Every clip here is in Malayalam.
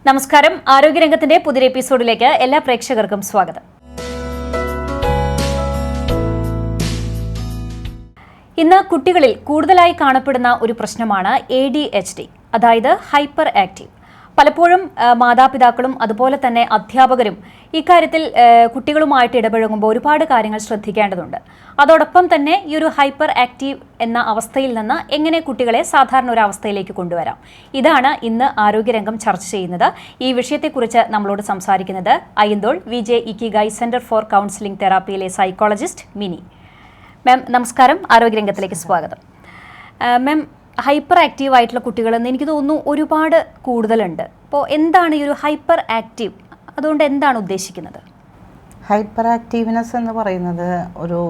നമസ്കാരം. ആരോഗ്യരംഗത്തിന്റെ പുതിയ എപ്പിസോഡിലേക്ക് എല്ലാ പ്രേക്ഷകർക്കും സ്വാഗതം. ഇന്ന് കുട്ടികളിൽ കൂടുതലായി കാണപ്പെടുന്ന ഒരു പ്രശ്നമാണ് ADHD, അതായത് ഹൈപ്പർ ആക്റ്റീവ്. പലപ്പോഴും മാതാപിതാക്കളും അതുപോലെ തന്നെ അധ്യാപകരും ഇക്കാര്യത്തിൽ കുട്ടികളുമായിട്ട് ഇടപഴകുമ്പോൾ ഒരുപാട് കാര്യങ്ങൾ ശ്രദ്ധിക്കേണ്ടതുണ്ട്. അതോടൊപ്പം തന്നെ ഈ ഒരു ഹൈപ്പർ ആക്റ്റീവ് എന്ന അവസ്ഥയിൽ നിന്ന് എങ്ങനെ കുട്ടികളെ സാധാരണ ഒരു അവസ്ഥയിലേക്ക് കൊണ്ടുവരാം, ഇതാണ് ഇന്ന് ആരോഗ്യരംഗം ചർച്ച ചെയ്യുന്നത്. ഈ വിഷയത്തെക്കുറിച്ച് നമ്മളോട് സംസാരിക്കുന്നത് Ayyanthole VJ Ikigai centre for counselling തെറാപ്പിയിലെ സൈക്കോളജിസ്റ്റ് മിനി. മാം നമസ്കാരം, ആരോഗ്യരംഗത്തിലേക്ക് സ്വാഗതം. മാം, ഹൈപ്പർ ആക്റ്റീവ് ആയിട്ടുള്ള കുട്ടികളെന്ന് എനിക്ക് തോന്നുന്നു ഒരുപാട് കൂടുതലുണ്ട്. അപ്പോൾ എന്താണ് ഈ ഒരു ഹൈപ്പർ ആക്റ്റീവ്, അതുകൊണ്ട് എന്താണ് ഉദ്ദേശിക്കുന്നത്? ഹൈപ്പർ ആക്റ്റീവ്നെസ് എന്ന് പറയുന്നത് ഒരു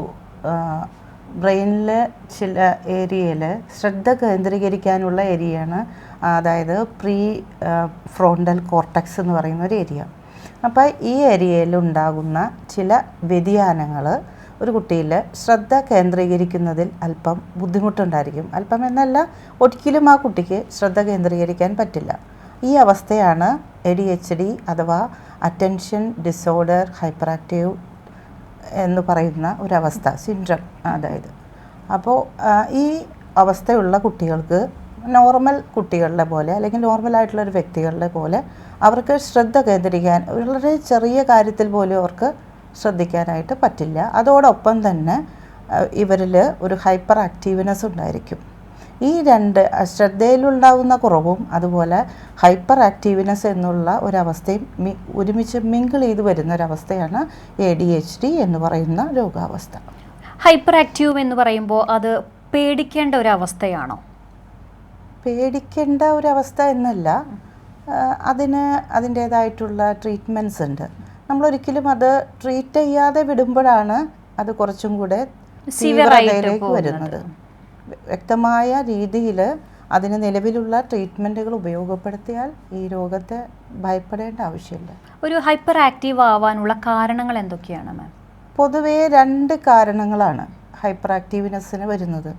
ബ്രെയിനിലെ ചില ഏരിയയിൽ ശ്രദ്ധ കേന്ദ്രീകരിക്കാനുള്ള ഏരിയയാണ്. അതായത് പ്രീ ഫ്രോണ്ടൽ കോർട്ടക്സ് എന്ന് പറയുന്ന ഒരു ഏരിയ. അപ്പോൾ ഈ ഏരിയയിൽ ഉണ്ടാകുന്ന ചില വ്യതിയാനങ്ങൾ ഒരു കുട്ടിയിൽ ശ്രദ്ധ കേന്ദ്രീകരിക്കുന്നതിൽ അല്പം ബുദ്ധിമുട്ടുണ്ടായിരിക്കും. അല്പം എന്നല്ല, ഒരിക്കലും ആ കുട്ടിക്ക് ശ്രദ്ധ കേന്ദ്രീകരിക്കാൻ പറ്റില്ല. ഈ അവസ്ഥയാണ് ADHD അഥവാ അറ്റൻഷൻ ഡിസോർഡർ ഹൈപ്പർ ആക്റ്റീവ് എന്ന് പറയുന്ന ഒരവസ്ഥ, സിൻഡ്രം. അതായത് അപ്പോൾ ഈ അവസ്ഥയുള്ള കുട്ടികൾക്ക് നോർമൽ കുട്ടികളുടെ പോലെ അല്ലെങ്കിൽ നോർമലായിട്ടുള്ളൊരു വ്യക്തികളുടെ പോലെ അവർക്ക് ശ്രദ്ധ കേന്ദ്രീകരിക്കാൻ വളരെ ചെറിയ കാര്യത്തിൽ പോലും അവർക്ക് ശ്രദ്ധിക്കാനായിട്ട് പറ്റില്ല. അതോടൊപ്പം തന്നെ ഇവരിൽ ഒരു ഹൈപ്പർ ആക്റ്റീവ്നെസ് ഉണ്ടായിരിക്കും. ഈ രണ്ട് ശ്രദ്ധയിലുണ്ടാകുന്ന കുറവും അതുപോലെ ഹൈപ്പർ ആക്റ്റീവ്നെസ് എന്നുള്ള ഒരവസ്ഥയും ഒരുമിച്ച് മിങ്കിൾ ചെയ്ത് വരുന്ന ഒരവസ്ഥയാണ് ADHD എന്ന് പറയുന്ന രോഗാവസ്ഥ. ഹൈപ്പർ ആക്റ്റീവ് എന്ന് പറയുമ്പോൾ അത് പേടിക്കേണ്ട ഒരു അവസ്ഥയാണോ? പേടിക്കേണ്ട ഒരവസ്ഥ എന്നല്ല, അതിന് അതിൻ്റേതായിട്ടുള്ള ട്രീറ്റ്മെൻറ്റ്സ് ഉണ്ട്. നമ്മളൊരിക്കലും അത് ട്രീറ്റ് ചെയ്യാതെ വിടുമ്പോഴാണ് അത് കുറച്ചും കൂടെ തീവ്രതയിലേക്ക് വരുന്നത്. വ്യക്തമായ രീതിയിൽ അതിന് നിലവിലുള്ള ട്രീറ്റ്മെൻറ്റുകൾ ഉപയോഗപ്പെടുത്തിയാൽ ഈ രോഗത്തെ ഭയപ്പെടേണ്ട ആവശ്യമില്ല. ഒരു ഹൈപ്പർ ആക്റ്റീവ് ആവാനുള്ള കാരണങ്ങൾ എന്തൊക്കെയാണ് മാം? പൊതുവേ 2 കാരണങ്ങളാണ് ഹൈപ്പർ ആക്റ്റീവ്നെസ്സിന് വരുന്നത്.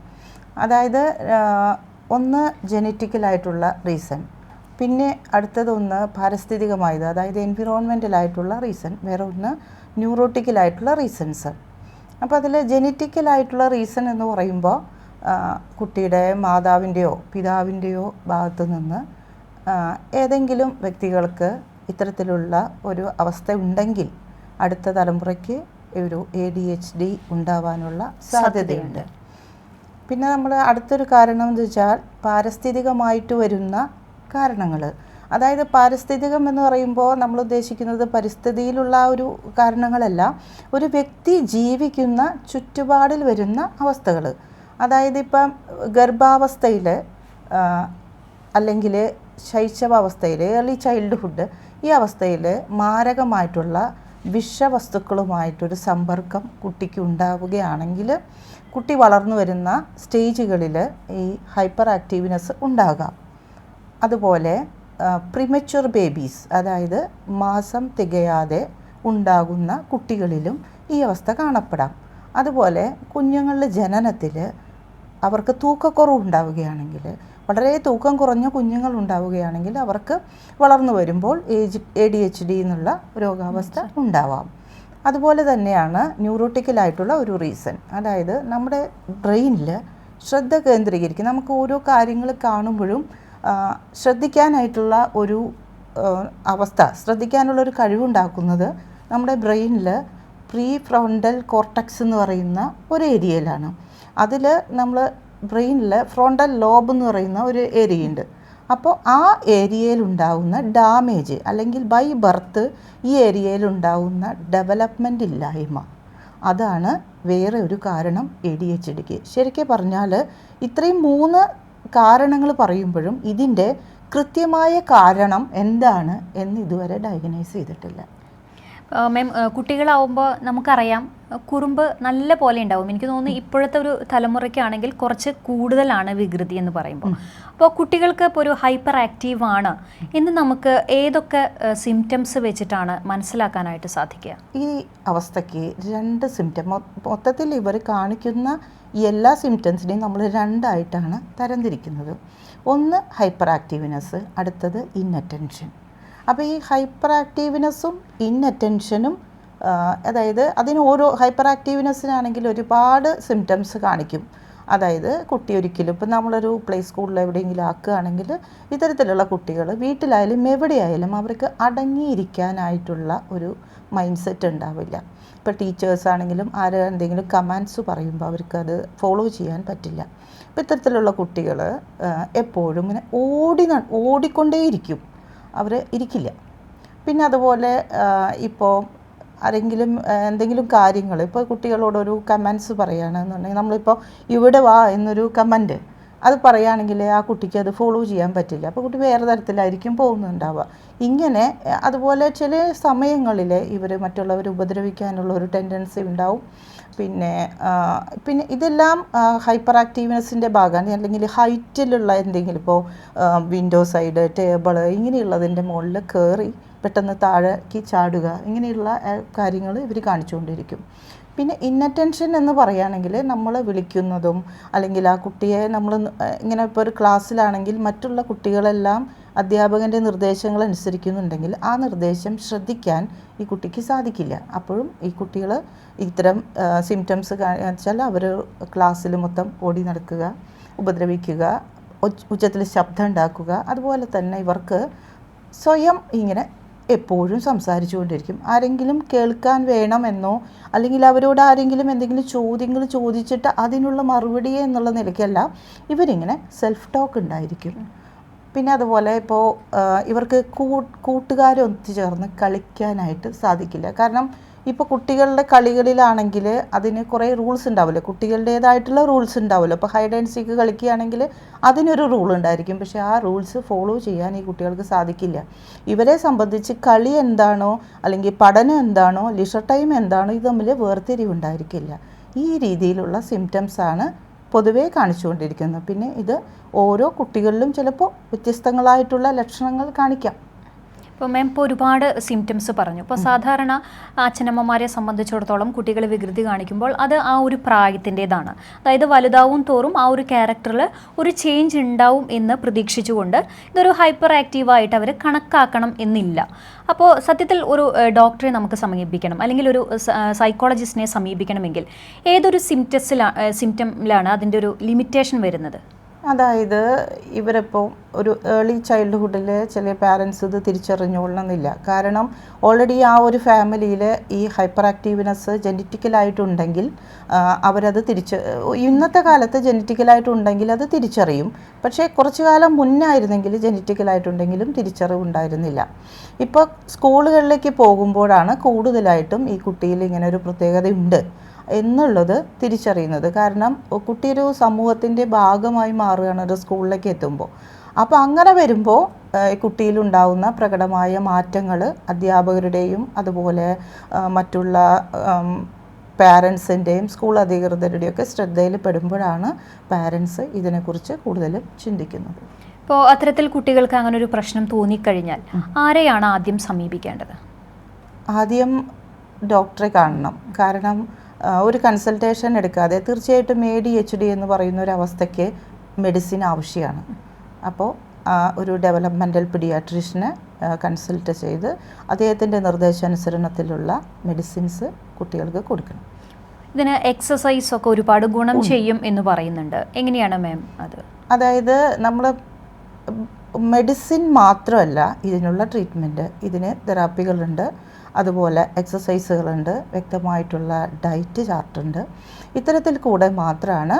അതായത് ഒന്ന് ജനറ്റിക്കലായിട്ടുള്ള റീസൺ, പിന്നെ അടുത്തതൊന്ന് പാരിസ്ഥിതികമായത്, അതായത് എൻവിറോൺമെൻ്റലായിട്ടുള്ള റീസൺ, വേറെ ഒന്ന് ന്യൂറോട്ടിക്കലായിട്ടുള്ള റീസൺസ്. അപ്പോൾ അതിൽ ജനറ്റിക്കലായിട്ടുള്ള റീസൺ എന്ന് പറയുമ്പോൾ കുട്ടിയുടെ മാതാവിൻ്റെയോ പിതാവിൻ്റെയോ ഭാഗത്തു നിന്ന് ഏതെങ്കിലും വ്യക്തികൾക്ക് ഇത്തരത്തിലുള്ള ഒരു അവസ്ഥ ഉണ്ടെങ്കിൽ അടുത്ത തലമുറയ്ക്ക് ഒരു ADHD ഉണ്ടാവാനുള്ള സാധ്യതയുണ്ട്. പിന്നെ നമ്മൾ അടുത്തൊരു കാരണം എന്ന് വെച്ചാൽ പാരിസ്ഥിതികമായിട്ട് വരുന്ന കാരണങ്ങൾ. അതായത് പാരിസ്ഥിതികം എന്ന് പറയുമ്പോൾ നമ്മൾ ഉദ്ദേശിക്കുന്നത് പരിസ്ഥിതിയിലുള്ള ഒരു കാരണങ്ങളല്ല, ഒരു വ്യക്തി ജീവിക്കുന്ന ചുറ്റുപാടിൽ വരുന്ന അവസ്ഥകൾ. അതായത് ഇപ്പം ഗർഭാവസ്ഥയിൽ അല്ലെങ്കിൽ ശൈശവാവസ്ഥയിൽ, ഏർലി ചൈൽഡ്ഹുഡ്, ഈ അവസ്ഥയിൽ മാരകമായിട്ടുള്ള വിഷവസ്തുക്കളുമായിട്ടൊരു സമ്പർക്കം കുട്ടിക്ക് ഉണ്ടാവുകയാണെങ്കിൽ കുട്ടി വളർന്നു വരുന്ന സ്റ്റേജുകളിൽ ഈ ഹൈപ്പർ ആക്റ്റീവ്നെസ് ഉണ്ടാകാം. അതുപോലെ പ്രിമച്വർ ബേബീസ്, അതായത് മാസം തികയാതെ ഉണ്ടാകുന്ന കുട്ടികളിലും ഈ അവസ്ഥ കാണപ്പെടാം. അതുപോലെ കുഞ്ഞുങ്ങളുടെ ജനനത്തിൽ അവർക്ക് തൂക്കക്കുറവ് ഉണ്ടാവുകയാണെങ്കിൽ, വളരെ തൂക്കം കുറഞ്ഞ കുഞ്ഞുങ്ങൾ ഉണ്ടാവുകയാണെങ്കിൽ അവർക്ക് വളർന്നു വരുമ്പോൾ ADHD എന്നുള്ള രോഗാവസ്ഥ ഉണ്ടാവാം. അതുപോലെ തന്നെയാണ് ന്യൂറോട്ടിക്കലായിട്ടുള്ള ഒരു റീസൺ. അതായത് നമ്മുടെ ബ്രെയിനിൽ ശ്രദ്ധ കേന്ദ്രീകരിക്കും. നമുക്ക് ഓരോ കാര്യങ്ങൾ കാണുമ്പോഴും ശ്രദ്ധിക്കാനായിട്ടുള്ള ഒരു അവസ്ഥ, ശ്രദ്ധിക്കാനുള്ളൊരു കഴിവുണ്ടാക്കുന്നത് നമ്മുടെ ബ്രെയിനിൽ പ്രീ ഫ്രോണ്ടൽ കോർട്ടക്സ് എന്ന് പറയുന്ന ഒരു ഏരിയയിലാണ്. അതിൽ നമ്മൾ ബ്രെയിനിൽ ഫ്രോണ്ടൽ ലോബ് എന്ന് പറയുന്ന ഒരു ഏരിയയുണ്ട്. അപ്പോൾ ആ ഏരിയയിലുണ്ടാവുന്ന ഡാമേജ് അല്ലെങ്കിൽ ബൈ ബർത്ത് ഈ ഏരിയയിലുണ്ടാവുന്ന ഡെവലപ്മെൻ്റ് ഇല്ലായ്മ, അതാണ് വേറെ ഒരു കാരണം ADHDക്ക്. ശരിക്കും പറഞ്ഞാൽ ഇത്രയും 3 കാരണങ്ങൾ പറയുമ്പോഴും ഇതിൻ്റെ കൃത്യമായ കാരണം എന്താണ് എന്ന് ഇതുവരെ ഡയഗ്നൈസ് ചെയ്തിട്ടില്ല. മാം, കുട്ടികളാവുമ്പോൾ നമുക്കറിയാം കുറുമ്പ് നല്ല പോലെ ഉണ്ടാവും. എനിക്ക് തോന്നുന്നു ഇപ്പോഴത്തെ ഒരു തലമുറയ്ക്കാണെങ്കിൽ കുറച്ച് കൂടുതലാണ് വികൃതി എന്ന് പറയുമ്പോൾ. അപ്പോൾ കുട്ടികൾക്ക് ഇപ്പോൾ ഒരു ഹൈപ്പർ ആക്റ്റീവ് ആണ് എന്ന് നമുക്ക് ഏതൊക്കെ സിംറ്റംസ് വെച്ചിട്ടാണ് മനസ്സിലാക്കാനായിട്ട് സാധിക്കുക? ഈ അവസ്ഥയ്ക്ക് 2 സിംറ്റം, മൊത്തത്തിൽ ഇവർ കാണിക്കുന്ന എല്ലാ സിംറ്റംസിനെയും നമ്മൾ 2ആയിട്ടാണ് തരംതിരിക്കുന്നത്. ഒന്ന് ഹൈപ്പർ ആക്റ്റീവ്നെസ്, അടുത്തത് ഇൻഅറ്റൻഷൻ. അപ്പോൾ ഈ ഹൈപ്പർ ആക്റ്റീവ്നെസ്സും ഇൻഅറ്റൻഷനും, അതായത് അതിന് ഓരോ ഹൈപ്പർ ആക്റ്റീവ്നെസ്സിനാണെങ്കിൽ ഒരുപാട് സിംറ്റംസ് കാണിക്കും. അതായത് കുട്ടി ഒരിക്കലും ഇപ്പം നമ്മളൊരു പ്ലേ സ്കൂളിൽ എവിടെയെങ്കിലും ആക്കുകയാണെങ്കിൽ ഇത്തരത്തിലുള്ള കുട്ടികൾ വീട്ടിലായാലും എവിടെയായാലും അവർക്ക് അടങ്ങിയിരിക്കാനായിട്ടുള്ള ഒരു മൈൻഡ് സെറ്റ് ഉണ്ടാവില്ല. ഇപ്പോൾ ടീച്ചേഴ്സ് ആണെങ്കിലും എന്തെങ്കിലും കമാൻഡ്സ് പറയുമ്പോൾ അവർക്കത് ഫോളോ ചെയ്യാൻ പറ്റില്ല. അപ്പോൾ ഇത്തരത്തിലുള്ള കുട്ടികൾ എപ്പോഴും ഇങ്ങനെ ഓടിക്കൊണ്ടേയിരിക്കും, അവർ ഇരിക്കില്ല. പിന്നെ അതുപോലെ ഇപ്പോൾ ആരെങ്കിലും എന്തെങ്കിലും കാര്യങ്ങൾ, ഇപ്പോൾ കുട്ടികളോടൊരു കമൻറ്റ്സ് പറയുകയാണെന്നുണ്ടെങ്കിൽ നമ്മളിപ്പോൾ ഇവിടെ വാ എന്നൊരു കമൻറ്റ് അത് പറയുകയാണെങ്കിൽ ആ കുട്ടിക്ക് അത് ഫോളോ ചെയ്യാൻ പറ്റില്ല. അപ്പോൾ കുട്ടി വേറെ തരത്തിലായിരിക്കും പോകുന്നുണ്ടാവുക. ഇങ്ങനെ അതുപോലെ ചില സമയങ്ങളിൽ ഇവർ മറ്റുള്ളവരെ ഉപദ്രവിക്കാനുള്ള ഒരു ടെൻഡൻസി ഉണ്ടാവും. പിന്നെ ഇതെല്ലാം ഹൈപ്പർ ആക്റ്റീവ്നെസ്സിൻ്റെ ഭാഗമാണ്. അല്ലെങ്കിൽ ഹൈറ്റിലുള്ള എന്തെങ്കിലും ഇപ്പോൾ വിൻഡോ സൈഡ്, ടേബിൾ ഇങ്ങനെയുള്ളതിൻ്റെ മുകളിൽ കയറി പെട്ടെന്ന് താഴേക്ക് ചാടുക, ഇങ്ങനെയുള്ള കാര്യങ്ങൾ ഇവർ കാണിച്ചുകൊണ്ടിരിക്കും. പിന്നെ ഇന്നറ്റൻഷൻ എന്ന് പറയുകയാണെങ്കിൽ നമ്മൾ വിളിക്കുന്നതും അല്ലെങ്കിൽ ആ കുട്ടിയെ നമ്മൾ ഇങ്ങനെ ഇപ്പോൾ ഒരു ക്ലാസ്സിലാണെങ്കിൽ മറ്റുള്ള കുട്ടികളെല്ലാം അധ്യാപകൻ്റെ നിർദ്ദേശങ്ങൾ അനുസരിക്കുന്നുണ്ടെങ്കിൽ ആ നിർദ്ദേശം ശ്രദ്ധിക്കാൻ ഈ കുട്ടിക്ക് സാധിക്കില്ല. അപ്പോഴും ഈ കുട്ടികൾ ഇത്തരം സിംറ്റംസ് വെച്ചാൽ അവർ ക്ലാസ്സിൽ മൊത്തം ഓടി നടക്കുക, ഉപദ്രവിക്കുക, ഉച്ചത്തിൽ ശബ്ദം ഉണ്ടാക്കുക. അതുപോലെ തന്നെ ഇവർക്ക് സ്വയം ഇങ്ങനെ എപ്പോഴും സംസാരിച്ചു കൊണ്ടിരിക്കും. ആരെങ്കിലും കേൾക്കാൻ വേണമെന്നോ അല്ലെങ്കിൽ അവരോട് ആരെങ്കിലും എന്തെങ്കിലും ചോദ്യങ്ങൾ ചോദിച്ചിട്ട് അതിനുള്ള മറുപടി എന്നുള്ള നിലയ്ക്കല്ല, ഇവരിങ്ങനെ സെൽഫ് ടോക്ക് ഉണ്ടായിരിക്കും. പിന്നെ അതുപോലെ ഇപ്പോൾ ഇവർക്ക് കൂട്ടുകാരെ ഒത്തുചേർന്ന് കളിക്കാനായിട്ട് സാധിക്കില്ല. കാരണം ഇപ്പോൾ കുട്ടികളുടെ കളികളിലാണെങ്കിൽ അതിന് കുറേ റൂൾസ് ഉണ്ടാവില്ല, കുട്ടികളുടേതായിട്ടുള്ള റൂൾസ് ഉണ്ടാവില്ല. ഇപ്പോൾ ഹൈഡ് ആൻഡ് സീക്ക് കളിക്കുകയാണെങ്കിൽ അതിനൊരു റൂൾ ഉണ്ടായിരിക്കും, പക്ഷേ ആ റൂൾസ് ഫോളോ ചെയ്യാൻ ഈ കുട്ടികൾക്ക് സാധിക്കില്ല. ഇവരെ സംബന്ധിച്ച് കളി എന്താണോ അല്ലെങ്കിൽ പഠനം എന്താണോ ലിഷർ ടൈം എന്താണോ ഇത് തമ്മിൽ വേർതിരിവുണ്ടായിരിക്കില്ല. ഈ രീതിയിലുള്ള സിംറ്റംസാണ് പൊതുവേ കാണിച്ചുകൊണ്ടിരിക്കുന്നത്. പിന്നെ ഇത് ഓരോ കുട്ടികളിലും ചിലപ്പോൾ വ്യത്യസ്തങ്ങളായിട്ടുള്ള ലക്ഷണങ്ങൾ കാണിക്കാം. ഇപ്പോൾ മാം ഇപ്പോൾ ഒരുപാട് സിംറ്റംസ് പറഞ്ഞു. ഇപ്പോൾ സാധാരണ അച്ഛനമ്മമാരെ സംബന്ധിച്ചിടത്തോളം കുട്ടികൾ വികൃതി കാണിക്കുമ്പോൾ അത് ആ ഒരു പ്രായത്തിൻ്റേതാണ്. അതായത് വലുതാവും തോറും ആ ഒരു ക്യാരക്ടറിൽ ഒരു ചേഞ്ച് ഉണ്ടാവും എന്ന് പ്രതീക്ഷിച്ചുകൊണ്ട് ഇതൊരു ഹൈപ്പർ ആക്റ്റീവായിട്ട് അവർ കണക്കാക്കണം എന്നില്ല. അപ്പോൾ സത്യത്തിൽ ഒരു ഡോക്ടറെ നമുക്ക് സമീപിക്കണം അല്ലെങ്കിൽ ഒരു സൈക്കോളജിസ്റ്റിനെ സമീപിക്കണമെങ്കിൽ ഏതൊരു സിംറ്റമിലാണ് അതിൻ്റെ ഒരു ലിമിറ്റേഷൻ വരുന്നത്? അതായത് ഇവരിപ്പോൾ ഒരു ഏർലി ചൈൽഡ്ഹുഡിൽ ചില പാരൻസ് ഇത് തിരിച്ചറിഞ്ഞോളണമെന്നില്ല. കാരണം ഓൾറെഡി ആ ഒരു ഫാമിലിയിൽ ഈ ഹൈപ്പർ ആക്റ്റീവ്നെസ് ജനറ്റിക്കലായിട്ടുണ്ടെങ്കിൽ അവരത് ഇന്നത്തെ കാലത്ത് ജനറ്റിക്കലായിട്ടുണ്ടെങ്കിൽ അത് തിരിച്ചറിയും. പക്ഷേ കുറച്ചു കാലം മുന്നായിരുന്നെങ്കിൽ ജനറ്റിക്കലായിട്ടുണ്ടെങ്കിലും തിരിച്ചറിവുണ്ടായിരുന്നില്ല. ഇപ്പോൾ സ്കൂളുകളിലേക്ക് പോകുമ്പോഴാണ് കൂടുതലായിട്ടും ഈ കുട്ടിയിൽ ഇങ്ങനെ ഒരു പ്രത്യേകതയുണ്ട് എന്നുള്ളത് തിരിച്ചറിയുന്നത്. കാരണം കുട്ടി ഒരു സമൂഹത്തിൻ്റെ ഭാഗമായി മാറുകയാണ് ഒരു സ്കൂളിലേക്ക് എത്തുമ്പോൾ. അപ്പോൾ അങ്ങനെ വരുമ്പോൾ കുട്ടിയിലുണ്ടാവുന്ന പ്രകടമായ മാറ്റങ്ങൾ അധ്യാപകരുടെയും അതുപോലെ മറ്റുള്ള പാരൻസിൻ്റെയും സ്കൂൾ അധികൃതരുടെയൊക്കെ ശ്രദ്ധയിൽ പെടുമ്പോഴാണ് പാരൻസ് ഇതിനെക്കുറിച്ച് കൂടുതലും ചിന്തിക്കുന്നത്. ഇപ്പോൾ അത്തരത്തിൽ കുട്ടികൾക്ക് അങ്ങനെ ഒരു പ്രശ്നം തോന്നിക്കഴിഞ്ഞാൽ ആരെയാണ് ആദ്യം സമീപിക്കേണ്ടത്? ആദ്യം ഡോക്ടറെ കാണണം. കാരണം ഒരു കൺസൾട്ടേഷൻ എടുക്കാതെ തീർച്ചയായിട്ടും ADHD എന്ന് പറയുന്ന ഒരു അവസ്ഥയ്ക്ക് മെഡിസിൻ ആവശ്യമാണ്. അപ്പോൾ ഒരു ഡെവലപ്മെൻ്റൽ പീഡിയാട്രീഷ്യനെ കൺസൾട്ട് ചെയ്ത് അദ്ദേഹത്തിൻ്റെ നിർദ്ദേശാനുസരണത്തിലുള്ള മെഡിസിൻസ് കുട്ടികൾക്ക് കൊടുക്കണം. ഇതിന് എക്സസൈസ് ഒക്കെ ഒരുപാട് ഗുണം ചെയ്യും എന്ന് പറയുന്നുണ്ട്. എങ്ങനെയാണ് മാം അത്? അതായത് നമ്മൾ മെഡിസിൻ മാത്രമല്ല ഇതിനുള്ള ട്രീറ്റ്മെൻറ്റ്, ഇതിന് തെറാപ്പികളുണ്ട്, അതുപോലെ എക്സസൈസുകളുണ്ട്, വ്യക്തമായിട്ടുള്ള ഡയറ്റ് ചാർട്ടുണ്ട്. ഇത്തരത്തിൽ കൂടെ മാത്രമാണ്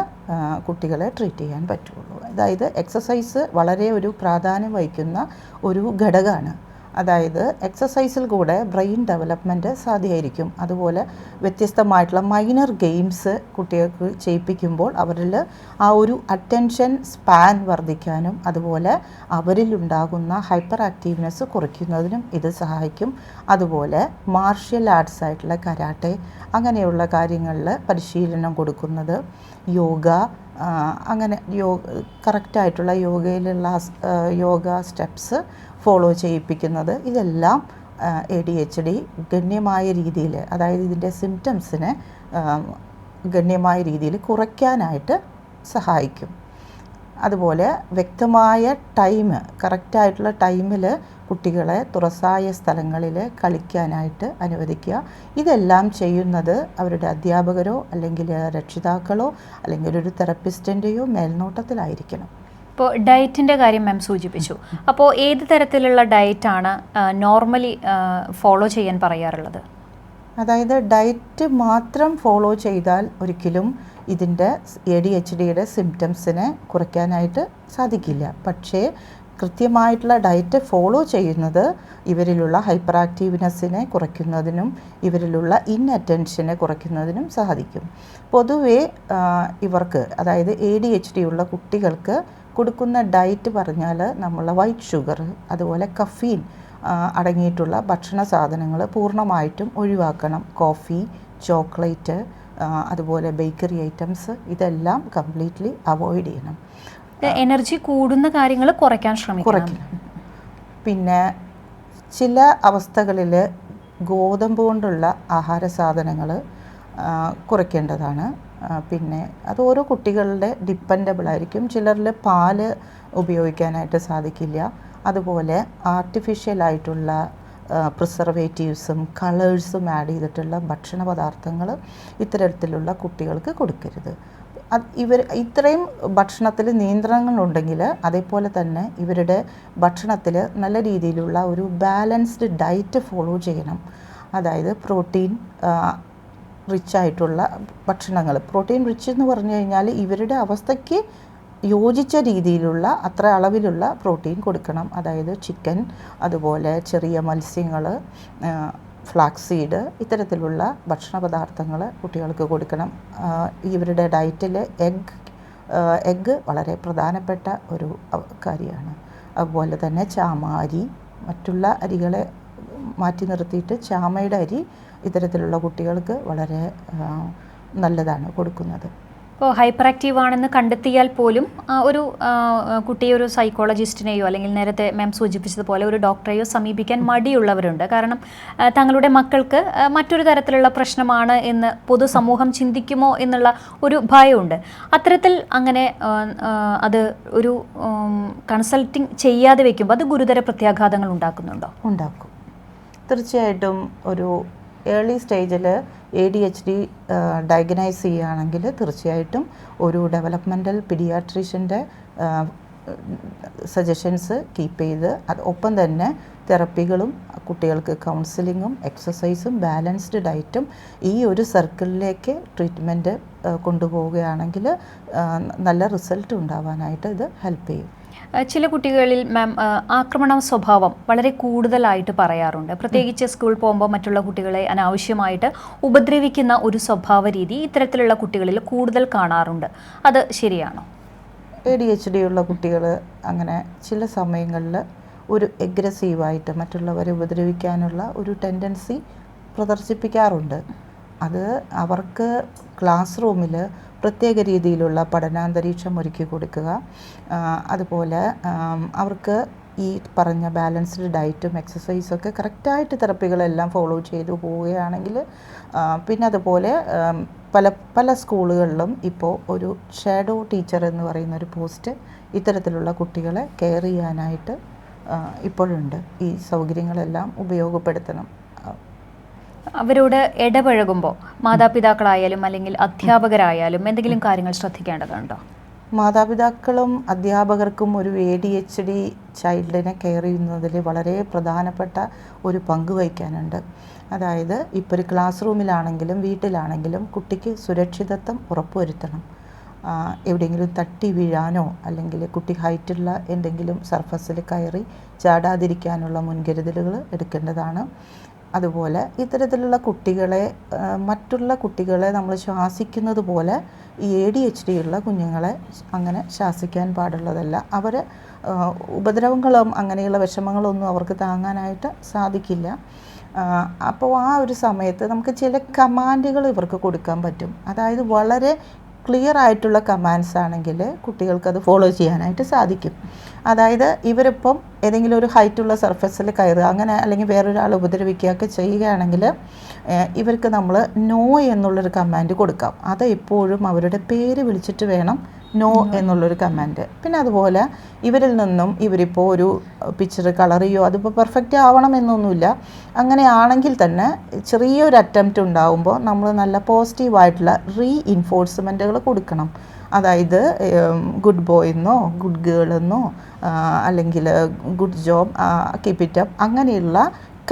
കുട്ടികളെ ട്രീറ്റ് ചെയ്യാൻ പറ്റുള്ളൂ. അതായത് എക്സസൈസ് വളരെ ഒരു പ്രാധാന്യം വഹിക്കുന്ന ഒരു ഘടകമാണ്. അതായത് എക്സസൈസിൽ കൂടെ ബ്രെയിൻ ഡെവലപ്മെൻറ്റ് സാധ്യമായിരിക്കും. അതുപോലെ വ്യത്യസ്തമായിട്ടുള്ള മൈനർ ഗെയിംസ് കുട്ടികൾക്ക് ചെയ്യിപ്പിക്കുമ്പോൾ അവരിൽ ആ ഒരു അറ്റൻഷൻ സ്പാൻ വർദ്ധിക്കാനും അതുപോലെ അവരിലുണ്ടാകുന്ന ഹൈപ്പർ ആക്റ്റീവ്നെസ് കുറയ്ക്കുന്നതിനും ഇത് സഹായിക്കും. അതുപോലെ മാർഷ്യൽ ആർട്സ് ആയിട്ടുള്ള കരാട്ടെ അങ്ങനെയുള്ള കാര്യങ്ങളിൽ പരിശീലനം കൊടുക്കുന്നത്, യോഗ, അങ്ങനെ കറക്റ്റായിട്ടുള്ള യോഗയിലുള്ള യോഗ സ്റ്റെപ്സ് ഫോളോ ചെയ്യിപ്പിക്കുന്നത്, ഇതെല്ലാം ADHD ഗണ്യമായ രീതിയിൽ, അതായത് ഇതിൻ്റെ സിംറ്റംസിനെ ഗണ്യമായ രീതിയിൽ കുറയ്ക്കാനായിട്ട് സഹായിക്കും. അതുപോലെ വ്യക്തമായ ടൈം, കറക്റ്റായിട്ടുള്ള ടൈമിൽ കുട്ടികളെ തുറസായ സ്ഥലങ്ങളിൽ കളിക്കാനായിട്ട് അനുവദിക്കുക. ഇതെല്ലാം ചെയ്യുന്നത് അവരുടെ അധ്യാപകരോ അല്ലെങ്കിൽ രക്ഷിതാക്കളോ അല്ലെങ്കിൽ ഒരു തെറപ്പിസ്റ്റിൻ്റെയോ മേൽനോട്ടത്തിലായിരിക്കണം. ഇപ്പോൾ ഡയറ്റിൻ്റെ കാര്യം മാം സൂചിപ്പിച്ചു. അപ്പോൾ ഏത് തരത്തിലുള്ള ഡയറ്റാണ് നോർമലി ഫോളോ ചെയ്യാൻ പറയാറുള്ളത്? അതായത് ഡയറ്റ് മാത്രം ഫോളോ ചെയ്താൽ ഒരിക്കലും ഇതിൻ്റെ ADHDയുടെ സിംറ്റംസിനെ കുറയ്ക്കാനായിട്ട് സാധിക്കില്ല. പക്ഷേ കൃത്യമായിട്ടുള്ള ഡയറ്റ് ഫോളോ ചെയ്യുന്നത് ഇവരിലുള്ള ഹൈപ്പർ ആക്റ്റീവ്നെസ്സിനെ കുറയ്ക്കുന്നതിനും ഇവരിലുള്ള ഇൻഅറ്റൻഷനെ കുറയ്ക്കുന്നതിനും സാധിക്കും. പൊതുവേ ഇവർക്ക്, അതായത് ADHD ഉള്ള കുട്ടികൾക്ക് കൊടുക്കുന്ന ഡയറ്റ് പറഞ്ഞാൽ നമ്മൾ വൈറ്റ് ഷുഗർ, അതുപോലെ കഫീൻ അടങ്ങിയിട്ടുള്ള ഭക്ഷണ സാധനങ്ങൾ പൂർണ്ണമായിട്ടും ഒഴിവാക്കണം. കോഫി, ചോക്ലേറ്റ്, അതുപോലെ ബേക്കറി ഐറ്റംസ്, ഇതെല്ലാം കംപ്ലീറ്റ്ലി അവോയ്ഡ് ചെയ്യണം. എനർജി കൂടുന്ന കാര്യങ്ങൾ കുറയ്ക്കാൻ ശ്രമിക്കണം. പിന്നെ ചില അവസ്ഥകളിൽ ഗോതമ്പ് കൊണ്ടുള്ള ആഹാര സാധനങ്ങൾ കുറയ്ക്കേണ്ടതാണ്. പിന്നെ അത് ഓരോ കുട്ടികളുടെ ഡിപ്പെൻഡബിൾ ആയിരിക്കും. ചിലരിൽ പാല് ഉപയോഗിക്കാനായിട്ട് സാധിക്കില്ല. അതുപോലെ ആർട്ടിഫിഷ്യലായിട്ടുള്ള പ്രിസർവേറ്റീവ്സും കളേഴ്സും ആഡ് ചെയ്തിട്ടുള്ള ഭക്ഷണ പദാർത്ഥങ്ങൾ ഇത്തരത്തിലുള്ള കുട്ടികൾക്ക് കൊടുക്കരുത്. ഇത്രയും ഭക്ഷണത്തിൽ നിയന്ത്രണങ്ങളുണ്ടെങ്കിൽ അതേപോലെ തന്നെ ഇവരുടെ ഭക്ഷണത്തിൽ നല്ല രീതിയിലുള്ള ഒരു ബാലൻസ്ഡ് ഡയറ്റ് ഫോളോ ചെയ്യണം. അതായത് പ്രോട്ടീൻ റിച്ച് ആയിട്ടുള്ള ഭക്ഷണങ്ങൾ. പ്രോട്ടീൻ റിച്ച് എന്ന് പറഞ്ഞു കഴിഞ്ഞാൽ ഇവരുടെ അവസ്ഥയ്ക്ക് യോജിച്ച രീതിയിലുള്ള അത്ര അളവിലുള്ള പ്രോട്ടീൻ കൊടുക്കണം. അതായത് ചിക്കൻ, അതുപോലെ ചെറിയ മത്സ്യങ്ങൾ, ഫ്ലാക്സീഡ്, ഇത്തരത്തിലുള്ള ഭക്ഷണ പദാർത്ഥങ്ങൾ കുട്ടികൾക്ക് കൊടുക്കണം. ഇവരുടെ ഡയറ്റിൽ എഗ്ഗ് വളരെ പ്രധാനപ്പെട്ട ഒരു കാര്യമാണ്. അതുപോലെ തന്നെ ചാമാരി, മറ്റുള്ള അരികളെ മാറ്റി നിർത്തിയിട്ട് ചാമയുടെ അരി ഇത്തരത്തിലുള്ള കുട്ടികൾക്ക് വളരെ നല്ലതാണ് കൊടുക്കുന്നത്. ഇപ്പോൾ ഹൈപ്പർ ആക്റ്റീവ് ആണെന്ന് കണ്ടെത്തിയാൽ പോലും ഒരു കുട്ടിയെ ഒരു സൈക്കോളജിസ്റ്റിനെയോ അല്ലെങ്കിൽ നേരത്തെ മാം സൂചിപ്പിച്ചതുപോലെ ഒരു ഡോക്ടറെയോ സമീപിക്കാൻ മടിയുള്ളവരുണ്ട്. കാരണം തങ്ങളുടെ മക്കൾക്ക് മറ്റൊരു തരത്തിലുള്ള പ്രശ്നമാണ് എന്ന് പൊതുസമൂഹം ചിന്തിക്കുമോ എന്നുള്ള ഒരു ഭയമുണ്ട്. അത്തരത്തിൽ അങ്ങനെ അത് ഒരു കൺസൾട്ടിങ് ചെയ്യാതെ വയ്ക്കുമ്പോൾ അത് ഗുരുതര പ്രത്യാഘാതങ്ങൾ ഉണ്ടാക്കുന്നുണ്ടോ? ഉണ്ടാക്കും. തീർച്ചയായിട്ടും ഒരു ഏർലി സ്റ്റേജിൽ ADHD ഡയഗ്നൈസ് ചെയ്യുകയാണെങ്കിൽ തീർച്ചയായിട്ടും ഒരു ഡെവലപ്മെൻ്റൽ പീഡിയാട്രീഷ്യൻ്റെ സജഷൻസ് കീപ്പ് ചെയ്ത് ഒപ്പം തന്നെ തെറപ്പികളും കുട്ടികൾക്ക് കൗൺസിലിങ്ങും എക്സസൈസും ബാലൻസ്ഡ് ഡയറ്റും ഈ ഒരു സർക്കിളിലേക്ക് ട്രീറ്റ്മെൻറ്റ് കൊണ്ടുപോവുകയാണെങ്കിൽ നല്ല റിസൾട്ട് ഉണ്ടാവാനായിട്ട് ഇത് ഹെൽപ്പ് ചെയ്യും. ചില കുട്ടികളിൽ മാം ആക്രമണ സ്വഭാവം വളരെ കൂടുതലായിട്ട് പറയാറുണ്ട്. പ്രത്യേകിച്ച് സ്കൂൾ പോകുമ്പോൾ മറ്റുള്ള കുട്ടികളെ അനാവശ്യമായിട്ട് ഉപദ്രവിക്കുന്ന ഒരു സ്വഭാവ രീതി ഇത്തരത്തിലുള്ള കുട്ടികളിൽ കൂടുതൽ കാണാറുണ്ട്. അത് ശരിയാണോ? ADHD ഉള്ള കുട്ടികൾ അങ്ങനെ ചില സമയങ്ങളിൽ ഒരു എഗ്രസീവായിട്ട് മറ്റുള്ളവരെ ഉപദ്രവിക്കാനുള്ള ഒരു ടെൻഡൻസി പ്രദർശിപ്പിക്കാറുണ്ട്. അത് അവർക്ക് ക്ലാസ് റൂമിൽ പ്രത്യേക രീതിയിലുള്ള പഠനാന്തരീക്ഷം ഒരുക്കി കൊടുക്കുക, അതുപോലെ അവർക്ക് ഈ പറഞ്ഞ ബാലൻസ്ഡ് ഡയറ്റും എക്സസൈസൊക്കെ കറക്റ്റായിട്ട് തെറപ്പികളെല്ലാം ഫോളോ ചെയ്തു പോവുകയാണെങ്കിൽ, പിന്നെ അതുപോലെ പല സ്കൂളുകളിലും ഇപ്പോൾ ഒരു ഷാഡോ ടീച്ചർ എന്ന് പറയുന്ന ഒരു പോസ്റ്റ് ഇത്തരത്തിലുള്ള കുട്ടികളെ കെയർ ചെയ്യാനായിട്ട് ഇപ്പോഴുണ്ട്. ഈ സൗകര്യങ്ങളെല്ലാം ഉപയോഗപ്പെടുത്തണം. അവരോട് ഇടപഴകുമ്പോൾ മാതാപിതാക്കളായാലും അല്ലെങ്കിൽ അധ്യാപകരായാലും എന്തെങ്കിലും കാര്യങ്ങൾ ശ്രദ്ധിക്കേണ്ടതുണ്ടോ? മാതാപിതാക്കളും അധ്യാപകർക്കും ഒരു ADHD ചൈൽഡിനെ കെയർ ചെയ്യുന്നതിൽ വളരെ പ്രധാനപ്പെട്ട ഒരു പങ്ക് വഹിക്കാനുണ്ട്. അതായത് ഇപ്പോൾ ഒരു ക്ലാസ് റൂമിലാണെങ്കിലും വീട്ടിലാണെങ്കിലും കുട്ടിക്ക് സുരക്ഷിതത്വം ഉറപ്പുവരുത്തണം. എവിടെയെങ്കിലും തട്ടി വീഴാനോ അല്ലെങ്കിൽ കുട്ടി ഹൈറ്റുള്ള എന്തെങ്കിലും സർഫസിൽ കയറി ചാടാതിരിക്കാനുള്ള മുൻകരുതലുകൾ എടുക്കേണ്ടതാണ്. അതുപോലെ ഇത്തരത്തിലുള്ള കുട്ടികളെ, മറ്റുള്ള കുട്ടികളെ നമ്മൾ ശ്വാസിക്കുന്നത് പോലെ ഈ ADHD ഉള്ള കുഞ്ഞുങ്ങളെ അങ്ങനെ ശ്വാസിക്കാൻ പാടുള്ളതല്ല. അവർ ഉപദ്രവങ്ങളും അങ്ങനെയുള്ള വിഷമങ്ങളൊന്നും അവർക്ക് താങ്ങാനായിട്ട് സാധിക്കില്ല. അപ്പോൾ ആ ഒരു സമയത്ത് നമുക്ക് ചില കമാൻഡുകൾ ഇവർക്ക് കൊടുക്കാൻ പറ്റും. അതായത് വളരെ ക്ലിയർ ആയിട്ടുള്ള കമാൻഡ്സ് ആണെങ്കിൽ കുട്ടികൾക്കത് ഫോളോ ചെയ്യാനായിട്ട് സാധിക്കും. അതായത് ഇവരിപ്പം ഏതെങ്കിലും ഒരു ഹൈറ്റുള്ള സർഫസിൽ കയറുക അങ്ങനെ അല്ലെങ്കിൽ വേറൊരാൾ ഉപദ്രവിക്കുകയൊക്കെ ചെയ്യുകയാണെങ്കിൽ ഇവർക്ക് നമ്മൾ നോ എന്നുള്ളൊരു കമാൻഡ് കൊടുക്കാം. അത് എപ്പോഴും അവരുടെ പേര് വിളിച്ചിട്ട് വേണം നോ എന്നുള്ളൊരു കമാൻഡ്. പിന്നെ അതുപോലെ ഇവരിൽ നിന്നും ഇവരിപ്പോൾ ഒരു പിക്ചർ കളർ ചെയ്യോ അതിപ്പോൾ പെർഫെക്റ്റ് ആവണം എന്നൊന്നുമില്ല. അങ്ങനെയാണെങ്കിൽ തന്നെ ചെറിയൊരു അറ്റംപ്റ്റ് ഉണ്ടാകുമ്പോൾ നമ്മൾ നല്ല പോസിറ്റീവായിട്ടുള്ള റീഇൻഫോഴ്സ്മെൻറ്റുകൾ കൊടുക്കണം. അതായത് ഗുഡ് ബോയ് എന്നോ ഗുഡ് ഗേൾ എന്നോ അല്ലെങ്കിൽ good job, keep it up, അങ്ങനെയുള്ള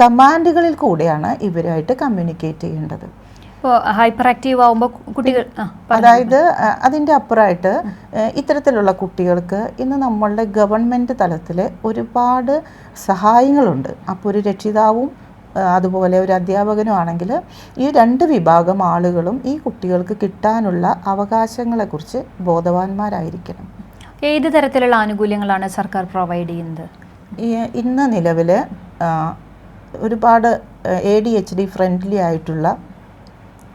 കമാൻഡുകളിൽ കൂടെയാണ് ഇവരുമായിട്ട് കമ്മ്യൂണിക്കേറ്റ് ചെയ്യേണ്ടത്. ഇപ്പോൾ ഹൈപ്പർ ആക്റ്റീവ് ആവുമ്പോൾ കുട്ടികൾ അതായത് അതിൻ്റെ അപ്പുറമായിട്ട് ഇത്തരത്തിലുള്ള കുട്ടികൾക്ക് ഇന്ന് നമ്മളുടെ ഗവൺമെൻറ് തലത്തിൽ ഒരുപാട് സഹായങ്ങളുണ്ട്. അപ്പോൾ ഒരു രക്ഷിതാവും അതുപോലെ ഒരു അധ്യാപകനും ആണെങ്കിൽ ഈ 2 വിഭാഗം ആളുകളും ഈ കുട്ടികൾക്ക് കിട്ടാനുള്ള അവകാശങ്ങളെക്കുറിച്ച് ബോധവാന്മാരായിരിക്കണം. ഏത് തരത്തിലുള്ള ആനുകൂല്യങ്ങളാണ് സർക്കാർ പ്രൊവൈഡ് ചെയ്യുന്നത്? ഇന്ന് നിലവിൽ ഒരുപാട് ADHD ഫ്രണ്ട്ലി ആയിട്ടുള്ള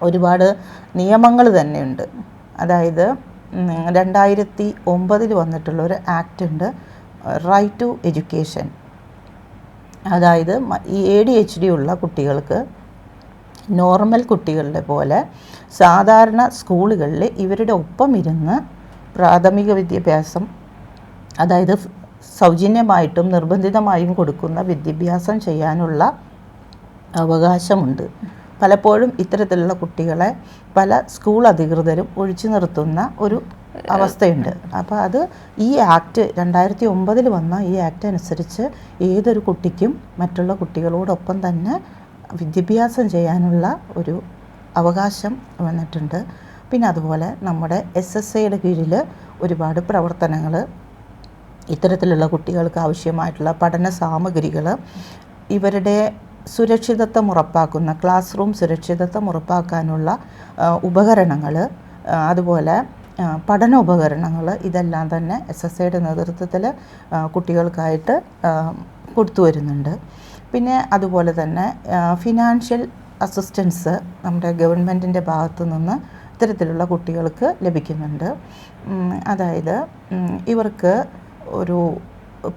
ഒരുപാട് നിയമങ്ങൾ തന്നെയുണ്ട്. അതായത് 2009 വന്നിട്ടുള്ള ഒരു ആക്ട് ഉണ്ട്, റൈറ്റ് ടു എഡ്യൂക്കേഷൻ. അതായത് ഈ ADHD ഉള്ള കുട്ടികൾക്ക് നോർമൽ കുട്ടികളുടെ പോലെ സാധാരണ സ്കൂളുകളിൽ ഇവരുടെ ഒപ്പം ഇരുന്ന് പ്രാഥമിക വിദ്യാഭ്യാസം, അതായത് സൗജന്യമായിട്ടും നിർബന്ധിതമായും കൊടുക്കുന്ന വിദ്യാഭ്യാസം ചെയ്യാനുള്ള അവകാശമുണ്ട്. പലപ്പോഴും ഇത്തരത്തിലുള്ള കുട്ടികളെ പല സ്കൂൾ അധികൃതരും ഒഴിച്ചു നിർത്തുന്ന ഒരു അവസ്ഥയുണ്ട്. അപ്പോൾ അത് ഈ ആക്ട് 2009 വന്ന ഈ ആക്ട് അനുസരിച്ച് ഏതൊരു കുട്ടിക്കും മറ്റുള്ള കുട്ടികളോടൊപ്പം തന്നെ വിദ്യാഭ്യാസം ചെയ്യാനുള്ള ഒരു അവകാശം വന്നിട്ടുണ്ട്. പിന്നെ അതുപോലെ നമ്മുടെ SSAയുടെ കീഴിൽ ഒരുപാട് പ്രവർത്തനങ്ങൾ ഇത്തരത്തിലുള്ള കുട്ടികൾക്ക് ആവശ്യമായിട്ടുള്ള പഠന സാമഗ്രികൾ, ഇവരുടെ സുരക്ഷിതത്വം ഉറപ്പാക്കുന്ന ക്ലാസ് റൂം സുരക്ഷിതത്വം ഉറപ്പാക്കാനുള്ള ഉപകരണങ്ങൾ, അതുപോലെ പഠന ഉപകരണങ്ങൾ, ഇതെല്ലാം തന്നെ SSAയുടെ നേതൃത്വത്തിൽ കുട്ടികൾക്കായിട്ട് കൊടുത്തു വരുന്നുണ്ട്. പിന്നെ അതുപോലെ തന്നെ ഫിനാൻഷ്യൽ അസിസ്റ്റൻസ് നമ്മുടെ ഗവൺമെൻറ്റിൻ്റെ ഭാഗത്തു നിന്ന് ഇത്തരത്തിലുള്ള കുട്ടികൾക്ക് ലഭിക്കുന്നുണ്ട്. അതായത് ഇവർക്ക് ഒരു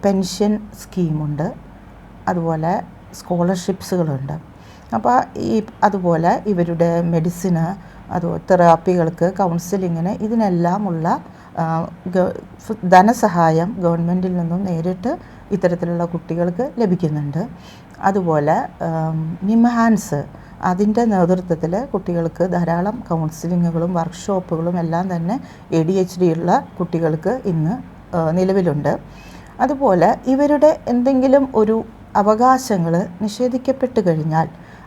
പെൻഷൻ സ്കീമുണ്ട്, അതുപോലെ സ്കോളർഷിപ്സുകളുണ്ട്. അപ്പോൾ അതുപോലെ ഇവരുടെ മെഡിസിന്, തെറാപ്പികൾക്ക്, കൗൺസിലിങ്ങിന്, ഇതിനെല്ലാമുള്ള ധനസഹായം ഗവൺമെൻറ്റിൽ നിന്നും നേരിട്ട് ഇത്തരത്തിലുള്ള കുട്ടികൾക്ക് ലഭിക്കുന്നുണ്ട്. അതുപോലെ നിംഹാൻസ് അതിൻ്റെ നേതൃത്വത്തിൽ കുട്ടികൾക്ക് ധാരാളം കൗൺസിലിങ്ങുകളും വർക്ക്ഷോപ്പുകളും എല്ലാം തന്നെ ADHD ഉള്ള കുട്ടികൾക്ക് ഇന്ന് നിലവിലുണ്ട്. അതുപോലെ ഇവരുടെ എന്തെങ്കിലും ഒരു അവകാശങ്ങൾ നിഷേധിക്കപ്പെട്ട് കഴിഞ്ഞാൽ,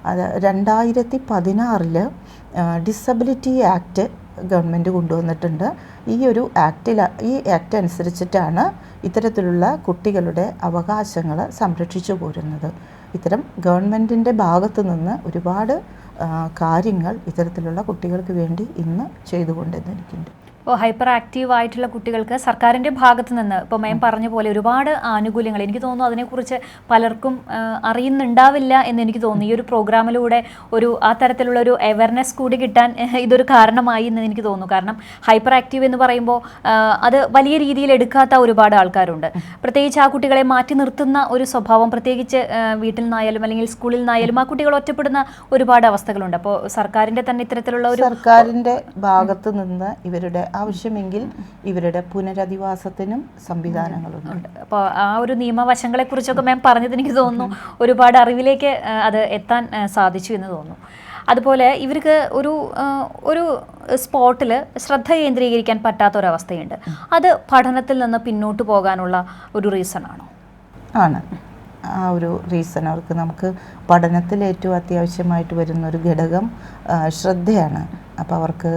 അത് 2016 ഡിസബിലിറ്റി ആക്ട് ഗവൺമെൻറ് കൊണ്ടുവന്നിട്ടുണ്ട്. ഈ ആക്ട് അനുസരിച്ചിട്ടാണ് ഇത്തരത്തിലുള്ള കുട്ടികളുടെ അവകാശങ്ങൾ സംരക്ഷിച്ചു പോരുന്നത്. ഇത്തരം ഗവൺമെൻറ്റിൻ്റെ ഭാഗത്തു നിന്ന് ഒരുപാട് കാര്യങ്ങൾ ഇത്തരത്തിലുള്ള കുട്ടികൾക്ക് വേണ്ടി ഇന്ന് ചെയ്തുകൊണ്ടിരിക്കുന്നുണ്ട്. ഇപ്പോൾ ഹൈപ്പർ ആക്റ്റീവ് ആയിട്ടുള്ള കുട്ടികൾക്ക് സർക്കാരിൻ്റെ ഭാഗത്ത് നിന്ന് ഇപ്പോൾ മേം പറഞ്ഞ പോലെ ഒരുപാട് ആനുകൂല്യങ്ങൾ, എനിക്ക് തോന്നുന്നു അതിനെക്കുറിച്ച് പലർക്കും അറിയുന്നുണ്ടാവില്ല എന്ന് എനിക്ക് തോന്നുന്നു. ഈ ഒരു പ്രോഗ്രാമിലൂടെ ആ തരത്തിലുള്ള ഒരു അവയർനെസ് കൂടി കിട്ടാൻ ഇതൊരു കാരണമായി എന്ന് എനിക്ക് തോന്നുന്നു. കാരണം ഹൈപ്പർ ആക്റ്റീവ് എന്ന് പറയുമ്പോൾ അത് വലിയ രീതിയിൽ എടുക്കാത്ത ഒരുപാട് ആൾക്കാരുണ്ട്. പ്രത്യേകിച്ച് ആ കുട്ടികളെ മാറ്റി നിർത്തുന്ന ഒരു സ്വഭാവം, പ്രത്യേകിച്ച് വീട്ടിൽ നിന്നായാലും അല്ലെങ്കിൽ സ്കൂളിൽ നിന്നായാലും ആ കുട്ടികൾ ഒറ്റപ്പെടുന്ന ഒരുപാട് അവസ്ഥകളുണ്ട്. അപ്പോൾ സർക്കാരിൻ്റെ തന്നെ ഇത്തരത്തിലുള്ള സർക്കാരിൻ്റെ ഭാഗത്ത് നിന്ന് ഇവരുടെ ആവശ്യമെങ്കിൽ ഇവരുടെ പുനരധിവാസത്തിനും സംവിധാനങ്ങളുണ്ട്. അപ്പോൾ ആ ഒരു നിയമവശങ്ങളെ കുറിച്ചൊക്കെ മാം പറഞ്ഞത് എനിക്ക് തോന്നുന്നു ഒരുപാട് അറിവിലേക്ക് അത് എത്താൻ സാധിച്ചു എന്ന് തോന്നുന്നു. അതുപോലെ ഇവർക്ക് ഒരു സ്പോട്ടിൽ ശ്രദ്ധ കേന്ദ്രീകരിക്കാൻ പറ്റാത്തൊരവസ്ഥയുണ്ട്. അത് പഠനത്തിൽ നിന്ന് പിന്നോട്ട് പോകാനുള്ള ഒരു റീസൺ ആണോ? ആണ്. ആ ഒരു റീസൺ അവർക്ക് നമുക്ക് പഠനത്തിൽ ഏറ്റവും അത്യാവശ്യമായിട്ട് വരുന്നൊരു ഘടകം ശ്രദ്ധയാണ്. അപ്പോൾ അവർക്ക്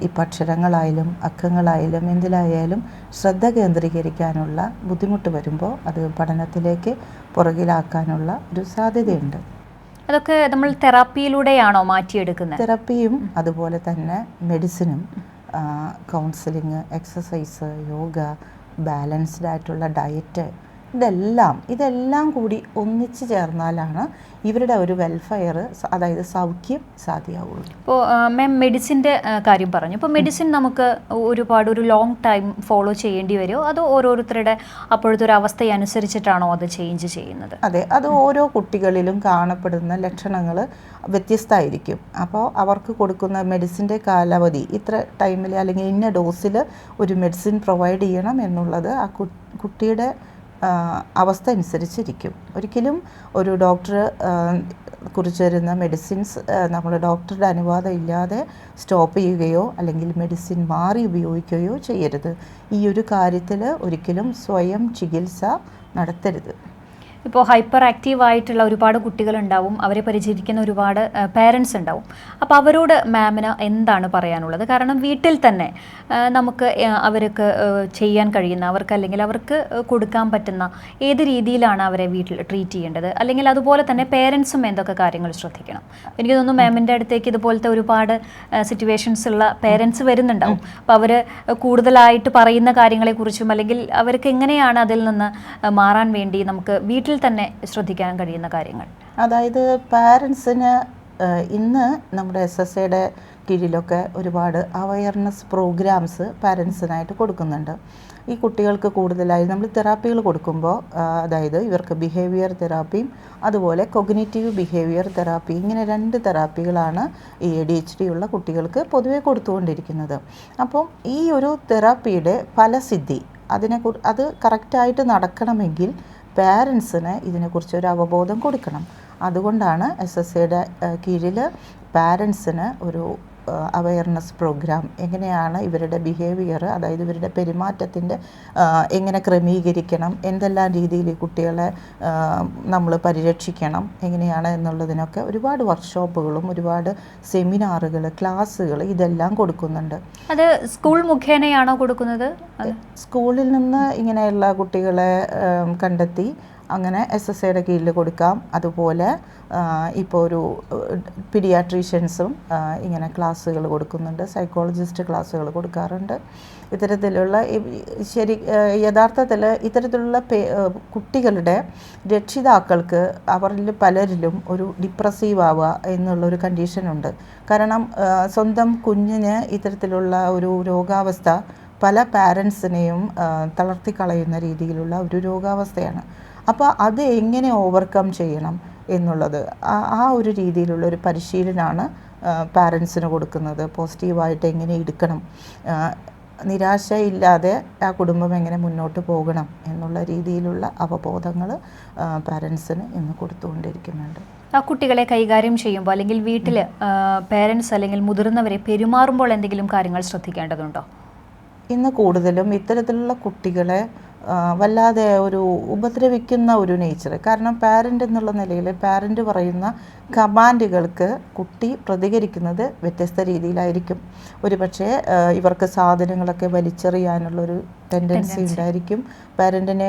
ഇപ്പോൾ അക്ഷരങ്ങളായാലും അക്കങ്ങളായാലും എന്തിലായാലും ശ്രദ്ധ കേന്ദ്രീകരിക്കാനുള്ള ബുദ്ധിമുട്ട് വരുമ്പോൾ അത് പഠനത്തിലേക്ക് പുറകിലാക്കാനുള്ള ഒരു സാധ്യതയുണ്ട്. അതൊക്കെ നമ്മൾ തെറാപ്പിയിലൂടെയാണോ മാറ്റിയെടുക്കുന്നത്? തെറാപ്പിയും അതുപോലെ തന്നെ മെഡിസിനും, കൗൺസിലിങ്, എക്സസൈസ്, യോഗ, ബാലൻസ്ഡ് ആയിട്ടുള്ള ഡയറ്റ്, ഇതെല്ലാം കൂടി ഒന്നിച്ച് ചേർന്നാലാണ് ഇവരുടെ ഒരു വെൽഫെയർ, അതായത് സൗഖ്യം സാധ്യമാവുള്ളൂ. ഇപ്പോൾ മാം മെഡിസിൻ്റെ കാര്യം പറഞ്ഞു. ഇപ്പോൾ മെഡിസിൻ നമുക്ക് ഒരു ലോങ് ടൈം ഫോളോ ചെയ്യേണ്ടി വരുമോ, അതോ ഓരോരുത്തരുടെ അപ്പോഴത്തെ ഒരു അവസ്ഥയെ അനുസരിച്ചിട്ടാണോ അത് ചേഞ്ച് ചെയ്യുന്നത്? അതെ, അത് ഓരോ കുട്ടികളിലും കാണപ്പെടുന്ന ലക്ഷണങ്ങൾ വ്യത്യസ്തമായിരിക്കും. അപ്പോൾ അവർക്ക് കൊടുക്കുന്ന മെഡിസിൻ്റെ കാലാവധി ഇത്ര ടൈമിൽ അല്ലെങ്കിൽ ഇന്ന ഡോസിൽ ഒരു മെഡിസിൻ പ്രൊവൈഡ് ചെയ്യണം എന്നുള്ളത് ആ കുട്ടിയുടെ അവസ്ഥ അനുസരിച്ചിരിക്കും. ഒരിക്കലും ഒരു ഡോക്ടർ കുറിച്ച് തരുന്ന മെഡിസിൻസ് നമ്മൾ ഡോക്ടറുടെ അനുവാദം ഇല്ലാതെ സ്റ്റോപ്പ് ചെയ്യുകയോ അല്ലെങ്കിൽ മെഡിസിൻ മാറി ഉപയോഗിക്കുകയോ ചെയ്യരുത്. ഈ ഒരു കാര്യത്തിൽ ഒരിക്കലും സ്വയം ചികിത്സ നടത്തരുത്. ഇപ്പോൾ ഹൈപ്പർ ആക്റ്റീവ് ആയിട്ടുള്ള ഒരുപാട് കുട്ടികളുണ്ടാവും, അവരെ പരിചരിക്കുന്ന ഒരുപാട് പേരൻസ് ഉണ്ടാവും. അപ്പോൾ അവരോട് മാമിന് എന്താണ് പറയാനുള്ളത്? കാരണം വീട്ടിൽ തന്നെ നമുക്ക് അവർക്ക് ചെയ്യാൻ കഴിയുന്ന, അല്ലെങ്കിൽ അവർക്ക് കൊടുക്കാൻ പറ്റുന്ന ഏത് രീതിയിലാണ് അവരെ വീട്ടിൽ ട്രീറ്റ് ചെയ്യേണ്ടത്, അല്ലെങ്കിൽ അതുപോലെ തന്നെ പേരൻസും എന്തൊക്കെ കാര്യങ്ങൾ ശ്രദ്ധിക്കണം? എനിക്ക് തോന്നുന്നു മാമിൻ്റെ അടുത്തേക്ക് ഇതുപോലത്തെ ഒരുപാട് സിറ്റുവേഷൻസ് ഉള്ള പേരൻസ് വരുന്നുണ്ടാവും. അപ്പോൾ അവർ കൂടുതലായിട്ട് പറയുന്ന കാര്യങ്ങളെക്കുറിച്ചും അല്ലെങ്കിൽ അവർക്ക് എങ്ങനെയാണ് അതിൽ നിന്ന് മാറാൻ വേണ്ടി നമുക്ക് വീട്ടിൽ തന്നെ ശ്രദ്ധിക്കാൻ കഴിയുന്ന കാര്യങ്ങൾ. അതായത് പാരൻസിന് ഇന്ന് നമ്മുടെ SSAയുടെ കീഴിലൊക്കെ ഒരുപാട് അവയർനെസ് പ്രോഗ്രാംസ് പാരൻസിനായിട്ട് കൊടുക്കുന്നുണ്ട്. ഈ കുട്ടികൾക്ക് കൂടുതലായി നമ്മൾ തെറാപ്പികൾ കൊടുക്കുമ്പോൾ, അതായത് ഇവർക്ക് ബിഹേവിയർ തെറാപ്പിയും അതുപോലെ കൊഗ്നിറ്റീവ് ബിഹേവിയർ തെറാപ്പി, ഇങ്ങനെ 2 തെറാപ്പികളാണ് ഈ ADHD ഉള്ള കുട്ടികൾക്ക് പൊതുവെ കൊടുത്തുകൊണ്ടിരിക്കുന്നത്. അപ്പം ഈ ഒരു തെറാപ്പിയുടെ ഫലസിദ്ധി അത് കറക്റ്റായിട്ട് നടക്കണമെങ്കിൽ പാരൻസിന് ഇതിനെക്കുറിച്ചൊരു അവബോധം കൊടുക്കണം. അതുകൊണ്ടാണ് SSAയുടെ കീഴിൽ പാരൻസിന് ഒരു അവയർനെസ് പ്രോഗ്രാം, എങ്ങനെയാണ് ഇവരുടെ ബിഹേവിയർ, അതായത് ഇവരുടെ പെരുമാറ്റത്തിൻ്റെ എങ്ങനെ ക്രമീകരിക്കണം, എന്തെല്ലാം രീതിയിൽ ഈ കുട്ടികളെ നമ്മൾ പരിരക്ഷിക്കണം എങ്ങനെയാണ് എന്നുള്ളതിനൊക്കെ ഒരുപാട് വർക്ക്ഷോപ്പുകളും ഒരുപാട് സെമിനാറുകൾ, ക്ലാസ്സുകൾ ഇതെല്ലാം കൊടുക്കുന്നുണ്ട്. അത് സ്കൂൾ മുഖേനയാണോ കൊടുക്കുന്നത്? സ്കൂളിൽ നിന്ന് ഇങ്ങനെയുള്ള കുട്ടികളെ കണ്ടെത്തി അങ്ങനെ SSAയുടെ കീഴിൽ കൊടുക്കാം. അതുപോലെ ഇപ്പോൾ ഒരു പീഡിയാട്രീഷ്യൻസും ഇങ്ങനെ ക്ലാസ്സുകൾ കൊടുക്കുന്നുണ്ട്, സൈക്കോളജിസ്റ്റ് ക്ലാസ്സുകൾ കൊടുക്കാറുണ്ട്. ഇത്തരത്തിലുള്ള യഥാർത്ഥത്തിൽ ഇത്തരത്തിലുള്ള കുട്ടികളുടെ രക്ഷിതാക്കൾക്ക് അവരിൽ പലരിലും ഒരു ഡിപ്രസീവ് ആവുക എന്നുള്ളൊരു കണ്ടീഷനുണ്ട്. കാരണം സ്വന്തം കുഞ്ഞിന് ഇത്തരത്തിലുള്ള ഒരു രോഗാവസ്ഥ പല പാരൻസിനെയും തളർത്തിക്കളയുന്ന രീതിയിലുള്ള ഒരു രോഗാവസ്ഥയാണ്. അപ്പോൾ അത് എങ്ങനെ ഓവർകം ചെയ്യണം എന്നുള്ളത് ആ ഒരു രീതിയിലുള്ള ഒരു പരിശീലനമാണ് പാരൻസിന് കൊടുക്കുന്നത്. പോസിറ്റീവായിട്ട് എങ്ങനെ എടുക്കണം, നിരാശയില്ലാതെ ആ കുടുംബം എങ്ങനെ മുന്നോട്ട് പോകണം എന്നുള്ള രീതിയിലുള്ള അവബോധങ്ങൾ പാരൻസിന് ഇന്ന് കൊടുത്തുകൊണ്ടിരിക്കുന്നുണ്ട്. ആ കുട്ടികളെ കൈകാര്യം ചെയ്യുമ്പോൾ അല്ലെങ്കിൽ വീട്ടിൽ പേരൻസ് അല്ലെങ്കിൽ മുതിർന്നവരെ പെരുമാറുമ്പോൾ എന്തെങ്കിലും കാര്യങ്ങൾ ശ്രദ്ധിക്കേണ്ടതുണ്ടോ? ഇന്ന് കൂടുതലും ഇത്തരത്തിലുള്ള കുട്ടികളെ വല്ലാതെ ഒരു ഉപദ്രവിക്കുന്ന ഒരു നേച്ചർ. കാരണം പാരൻ്റ് എന്നുള്ള നിലയിൽ പാരൻ്റ് പറയുന്ന കമാൻഡുകൾക്ക് കുട്ടി പ്രതികരിക്കുന്നത് വ്യത്യസ്ത രീതിയിലായിരിക്കും. ഒരു പക്ഷേ ഇവർക്ക് സാധനങ്ങളൊക്കെ വലിച്ചെറിയാനുള്ളൊരു ടെൻഡൻസി ഉണ്ടായിരിക്കും. പാരൻറ്റിനെ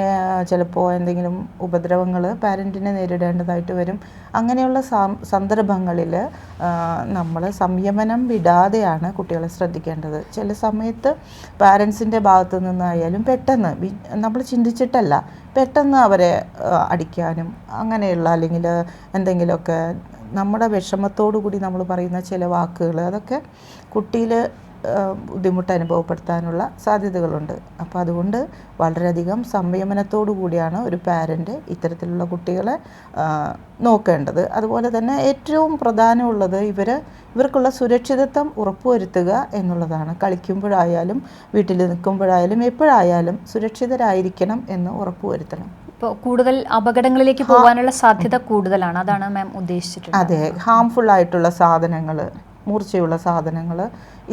ചിലപ്പോൾ എന്തെങ്കിലും ഉപദ്രവങ്ങൾ പാരൻറ്റിനെ നേരിടേണ്ടതായിട്ട് വരും. അങ്ങനെയുള്ള സന്ദർഭങ്ങളിൽ നമ്മൾ സംയമനം വിടാതെയാണ് കുട്ടികളെ ശ്രദ്ധിക്കേണ്ടത്. ചില സമയത്ത് പാരൻസിൻ്റെ ഭാഗത്തു നിന്നായാലും പെട്ടെന്ന് നമ്മൾ ചിന്തിച്ചിട്ടല്ല, പെട്ടെന്ന് അവരെ അടിക്കാനും അങ്ങനെയുള്ള അല്ലെങ്കിൽ എന്തെങ്കിലുമൊക്കെ നമ്മുടെ വിഷമത്തോടു കൂടി നമ്മൾ പറയുന്ന ചില വാക്കുകൾ അതൊക്കെ കുട്ടിയിൽ ബുദ്ധിമുട്ട് അനുഭവപ്പെടുത്താനുള്ള സാധ്യതകളുണ്ട്. അപ്പോൾ അതുകൊണ്ട് വളരെയധികം സംയമനത്തോടു കൂടിയാണ് ഒരു പാരൻ്റ് ഇത്തരത്തിലുള്ള കുട്ടികളെ നോക്കേണ്ടത്. അതുപോലെ തന്നെ ഏറ്റവും പ്രധാനമുള്ളത് ഇവർക്കുള്ള സുരക്ഷിതത്വം ഉറപ്പുവരുത്തുക എന്നുള്ളതാണ്. കളിക്കുമ്പോഴായാലും വീട്ടിൽ നിൽക്കുമ്പോഴായാലും എപ്പോഴായാലും സുരക്ഷിതരായിരിക്കണം എന്ന് ഉറപ്പുവരുത്തണം. ഇപ്പോൾ കൂടുതൽ അപകടങ്ങളിലേക്ക് പോകാനുള്ള സാധ്യത കൂടുതലാണ്, അതാണ് മാം ഉദ്ദേശിച്ചിട്ടുള്ളത്. അതെ, ഹാംഫുൾ ആയിട്ടുള്ള സാധനങ്ങൾ, മൂർച്ചയുള്ള സാധനങ്ങൾ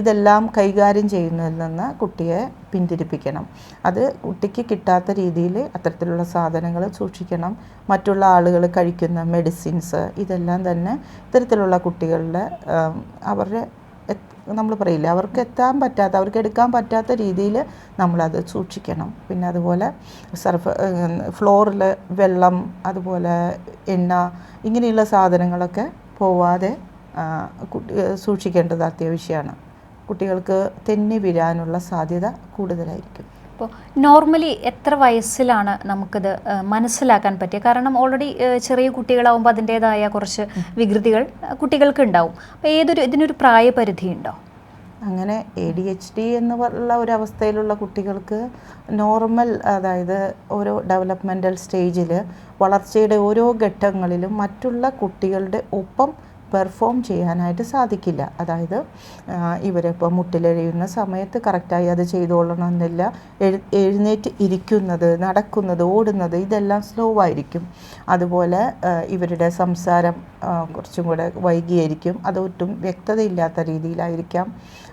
ഇതെല്ലാം കൈകാര്യം ചെയ്യുന്നതിൽ നിന്ന് കുട്ടിയെ പിന്തിരിപ്പിക്കണം. അത് കുട്ടിക്ക് കിട്ടാത്ത രീതിയിൽ അത്തരത്തിലുള്ള സാധനങ്ങൾ സൂക്ഷിക്കണം. മറ്റുള്ള ആളുകൾ കഴിക്കുന്ന മെഡിസിൻസ് ഇതെല്ലാം തന്നെ ഇത്തരത്തിലുള്ള കുട്ടികളുടെ അവരുടെ നമ്മൾ പറയില്ല, അവർക്ക് അവർക്ക് എടുക്കാൻ പറ്റാത്ത രീതിയിൽ നമ്മളത് സൂക്ഷിക്കണം. പിന്നെ അതുപോലെ ഫ്ലോറിൽ വെള്ളം, അതുപോലെ എണ്ണ, ഇങ്ങനെയുള്ള സാധനങ്ങളൊക്കെ പോവാതെ സൂക്ഷിക്കേണ്ടത് അത്യാവശ്യമാണ്. കുട്ടികൾക്ക് തെന്നി വീഴാനുള്ള സാധ്യത കൂടുതലായിരിക്കും. അപ്പോൾ നോർമലി എത്ര വയസ്സിലാണ് നമുക്കിത് മനസ്സിലാക്കാൻ പറ്റുക? കാരണം ഓൾറെഡി ചെറിയ കുട്ടികളാവുമ്പോൾ അതിൻ്റേതായ കുറച്ച് വികൃതികൾ കുട്ടികൾക്ക് ഉണ്ടാവും. അപ്പോൾ ഇതിനൊരു പ്രായപരിധി ഉണ്ടോ? അങ്ങനെ ADHD എന്നുള്ള ഒരു അവസ്ഥയിലുള്ള കുട്ടികൾക്ക് നോർമൽ, അതായത് ഓരോ ഡെവലപ്മെൻ്റൽ സ്റ്റേജിൽ വളർച്ചയുടെ ഓരോ ഘട്ടങ്ങളിലും മറ്റുള്ള കുട്ടികളുടെ ഒപ്പം പെർഫോം ചെയ്യാനായിട്ട് സാധിക്കില്ല. അതായത് ഇവരിപ്പോൾ മുട്ടിലെഴിയുന്ന സമയത്ത് കറക്റ്റായി അത് ചെയ്തുകൊള്ളണമെന്നില്ല. എഴുന്നേറ്റ് ഇരിക്കുന്നത്, നടക്കുന്നത്, ഓടുന്നത് ഇതെല്ലാം സ്ലോ ആയിരിക്കും. അതുപോലെ ഇവരുടെ സംസാരം കുറച്ചും കൂടെ വൈകിയായിരിക്കും, അതൊട്ടും വ്യക്തതയില്ലാത്ത രീതിയിലായിരിക്കാം.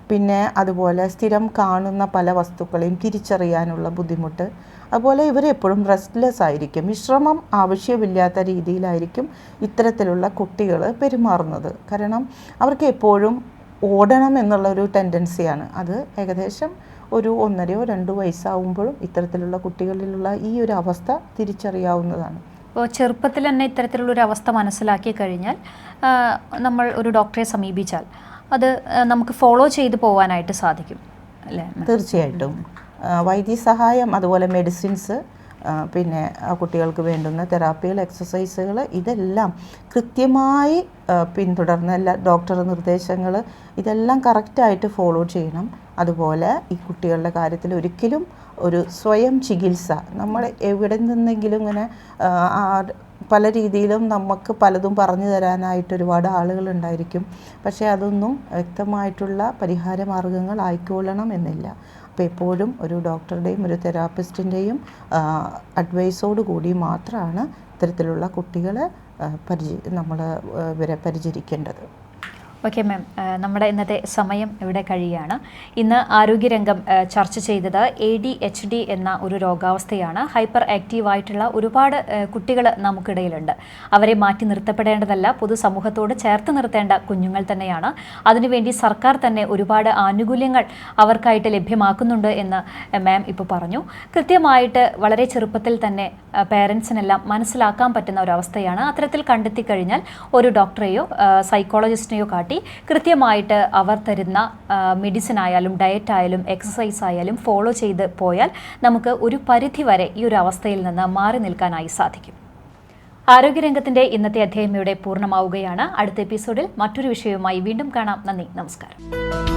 പിന്നെ അതുപോലെ സ്ഥിരം കാണുന്ന പല വസ്തുക്കളെയും തിരിച്ചറിയാനുള്ള ബുദ്ധിമുട്ട്. അതുപോലെ ഇവരെപ്പോഴും റെസ്റ്റ്ലെസ് ആയിരിക്കും. വിശ്രമം ആവശ്യമില്ലാത്ത രീതിയിലായിരിക്കും ഇത്തരത്തിലുള്ള കുട്ടികൾ പെരുമാറുന്നത്. കാരണം അവർക്ക് എപ്പോഴും ഓടണം എന്നുള്ളൊരു ടെൻഡൻസിയാണ്. അത് ഏകദേശം ഒരു 1.5-2 വയസ്സാവുമ്പോഴും ഇത്തരത്തിലുള്ള കുട്ടികളിലുള്ള ഈ ഒരു അവസ്ഥ തിരിച്ചറിയാവുന്നതാണ്. അപ്പോൾ ചെറുപ്പത്തിൽ തന്നെ ഇത്തരത്തിലുള്ളൊരു അവസ്ഥ മനസ്സിലാക്കി കഴിഞ്ഞാൽ നമ്മൾ ഒരു ഡോക്ടറെ സമീപിച്ചാൽ അത് നമുക്ക് ഫോളോ ചെയ്ത് പോകാനായിട്ട് സാധിക്കും അല്ലേ? തീർച്ചയായിട്ടും. വൈദ്യസഹായം, അതുപോലെ മെഡിസിൻസ്, പിന്നെ കുട്ടികൾക്ക് വേണ്ടുന്ന തെറാപ്പികൾ, എക്സസൈസുകൾ ഇതെല്ലാം കൃത്യമായി പിന്തുടർന്ന് എല്ലാ ഡോക്ടർ നിർദ്ദേശങ്ങൾ ഇതെല്ലാം കറക്റ്റായിട്ട് ഫോളോ ചെയ്യണം. അതുപോലെ ഈ കുട്ടികളുടെ കാര്യത്തിൽ ഒരിക്കലും ഒരു സ്വയം ചികിത്സ, നമ്മൾ എവിടെ നിന്നെങ്കിലും ഇങ്ങനെ പല രീതിയിലും നമുക്ക് പലതും പറഞ്ഞു തരാനായിട്ട് ഒരുപാട് ആളുകളുണ്ടായിരിക്കും. പക്ഷേ അതൊന്നും വ്യക്തമായിട്ടുള്ള പരിഹാര മാർഗങ്ങൾ ആയിക്കൊള്ളണം എന്നില്ല. അപ്പോൾ എപ്പോഴും ഒരു ഡോക്ടറുടെയും ഒരു തെറാപ്പിസ്റ്റിൻ്റെയും അഡ്വൈസോട് കൂടി മാത്രമാണ് ഇത്തരത്തിലുള്ള കുട്ടികളെ നമ്മൾ ഇവരെ പരിചരിക്കേണ്ടത്. ഓക്കെ മാം, നമ്മുടെ ഇന്നത്തെ സമയം ഇവിടെ കഴിയുകയാണ്. ഇന്ന് ആരോഗ്യരംഗം ചർച്ച ചെയ്തത് ADHD എന്ന ഒരു രോഗാവസ്ഥയാണ്. ഹൈപ്പർ ആക്റ്റീവായിട്ടുള്ള ഒരുപാട് കുട്ടികൾ നമുക്കിടയിലുണ്ട്. അവരെ മാറ്റി നിർത്തപ്പെടേണ്ടതല്ല, പൊതുസമൂഹത്തോട് ചേർത്ത് നിർത്തേണ്ട കുഞ്ഞുങ്ങൾ തന്നെയാണ്. അതിനുവേണ്ടി സർക്കാർ തന്നെ ഒരുപാട് ആനുകൂല്യങ്ങൾ അവർക്കായിട്ട് ലഭ്യമാക്കുന്നുണ്ട് എന്ന് മാം ഇപ്പോൾ പറഞ്ഞു. കൃത്യമായിട്ട് വളരെ ചെറുപ്പത്തിൽ തന്നെ പേരൻസിനെല്ലാം മനസ്സിലാക്കാൻ പറ്റുന്ന ഒരവസ്ഥയാണ്. അത്തരത്തിൽ കണ്ടെത്തി കഴിഞ്ഞാൽ ഒരു ഡോക്ടറെയോ സൈക്കോളജിസ്റ്റിനെയോ കാട്ടി കൃത്യമായിട്ട് അവർ തരുന്ന മെഡിസിൻ ആയാലും ഡയറ്റ് ആയാലും എക്സസൈസ് ആയാലും ഫോളോ ചെയ്ത് പോയാൽ നമുക്ക് ഒരു പരിധി വരെ ഈ ഒരു അവസ്ഥയിൽ നിന്ന് മാറി നിൽക്കാനായി സാധിക്കും. ആരോഗ്യരംഗത്തിന്റെ ഇന്നത്തെ അധ്യായം ഇവിടെ പൂർണ്ണമാവുകയാണ്. അടുത്ത എപ്പിസോഡിൽ മറ്റൊരു വിഷയവുമായി വീണ്ടും കാണാം. നന്ദി, നമസ്കാരം.